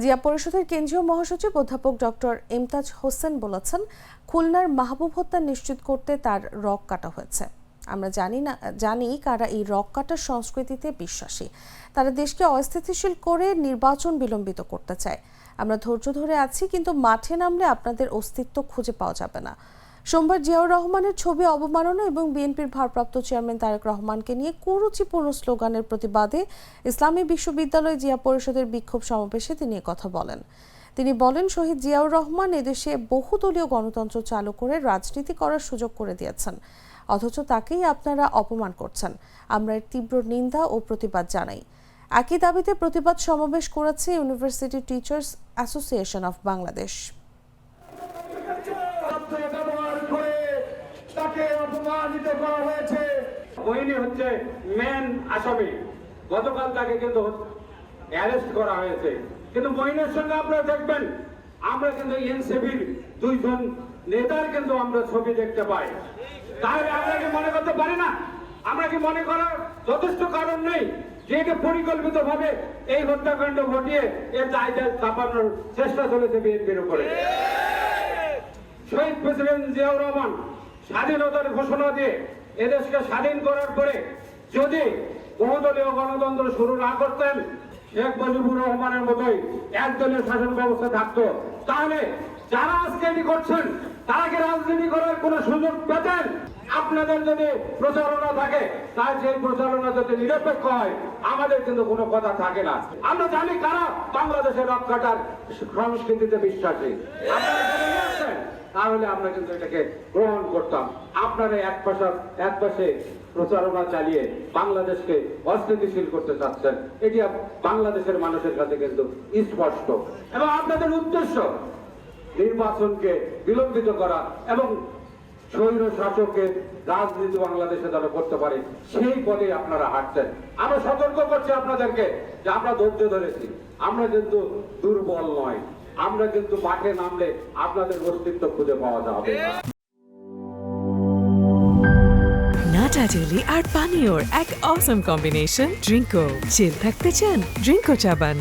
জিয়া পরিষদের কেন্দ্রীয় মহাসচিব অধ্যাপক ডক্টর ইমতাজ হোসেন বলেছেন, খুলনার মাহবুব হত্যা নিশ্চিত করতে তার রগ কাটা হয়েছে। আমরা জানি কারা এই রগ কাটার সংস্কৃতিতে বিশ্বাসী। তারা দেশকে অস্থিতিশীল করে নির্বাচন বিলম্বিত করতে চায়। আমরা ধৈর্য ধরে আছি, কিন্তু মাঠে নামলে আপনাদের অস্তিত্ব খুঁজে পাওয়া যাবে না। সোমবার জিয়াউর রহমানের ছবি অবমাননা এবং বিএনপির ভারপ্রাপ্ত চেয়ারম্যান তারেক রহমানকে নিয়ে কুরুচিপূর্ণ স্লোগানের প্রতিবাদে ইসলামী বিশ্ববিদ্যালয় জিয়া পরিষদের বিক্ষোভ সমাবেশে তিনি কথা বলেন। তিনি বলেন, শহীদ জিয়াউর রহমান এদেশে বহুদলীয় গণতন্ত্র চালু করে রাজনীতি করার সুযোগ করে দিয়েছেন, অথচ তাকেই আপনারা অপমান করছেন। আমরা এর তীব্র নিন্দা ও প্রতিবাদ জানাই। একই দাবিতে প্রতিবাদ সমাবেশ করেছে university teachers association of Bangladesh. হচ্ছে মেন আসামি। গতকাল তাকে কিন্তু অ্যারেস্ট করা হয়েছে, কিন্তু মহিনের সঙ্গে আপনারা দেখবেন আমরা কিন্তু এনসিপির দুইজন নেতার কিন্তু আমরা ছবি দেখতে পাই। তাহলে আমরা কি মনে করতে পারি না? আমরা কি মনে করার যথেষ্ট কারণ নেই যে পরিকল্পিত ভাবে এই হত্যাকাণ্ড ঘটিয়ে এর দায়িত্ব চাপানোর চেষ্টা চলেছে বিএনপির উপরে? শহীদ প্রেসিডেন্ট জিয়াউর রহমান স্বাধীনতার ঘোষণা দিয়ে এদেশকে স্বাধীন করার পরে যদি বহুদলীয় গণতন্ত্র শুরু না করতেন, শেখ মুজিবুর রহমানের মতোই একদলীয় শাসন ব্যবস্থা থাকতো, তাহলে যারা আজকে এটি করছেন তারা কি রাজনীতি করার কোন সুযোগ পেতেন? আপনাদের যদি প্রচারণা থাকে, তাহলে সেই প্রচারণা যদি নিরপেক্ষ হয়, আমাদের কিন্তু কোনো কথা থাকে না। আমরা জানি কারা বাংলাদেশের রক্ষাটার সংস্কৃতিতে বিশ্বাসী। আপনারা জেনে নিয়েছেন, তাহলে আমরা কিন্তু এটাকে গ্রহণ করতাম। আপনারা এক পাশে প্রচারণা চালিয়ে বাংলাদেশকে অস্থিতিশীল করতে চাচ্ছেন, এটি বাংলাদেশের মানুষের কাছে কিন্তু স্পষ্ট। এবং আপনাদের উদ্দেশ্য নির্বাচনকে বিলম্বিত করা এবং স্বৈর শাসকের রাজনীতি বাংলাদেশে যারা করতে পারে সেই পথে আপনারা হাঁটছেন। আমরা সতর্ক করছি আপনাদেরকে যে আমরা ধৈর্য ধরেছি, আমরা কিন্তু দুর্বল নয়, আমরা কিন্তু মাঠে নামলে আপনাদের অস্তিত্ব খুঁজে পাওয়া যাবে। নাটা জেলি আর পানীয়র এক অসম কম্বিনেশন ড্রিঙ্কো। চিল থাকতে চান? ড্রিঙ্কো চাবান।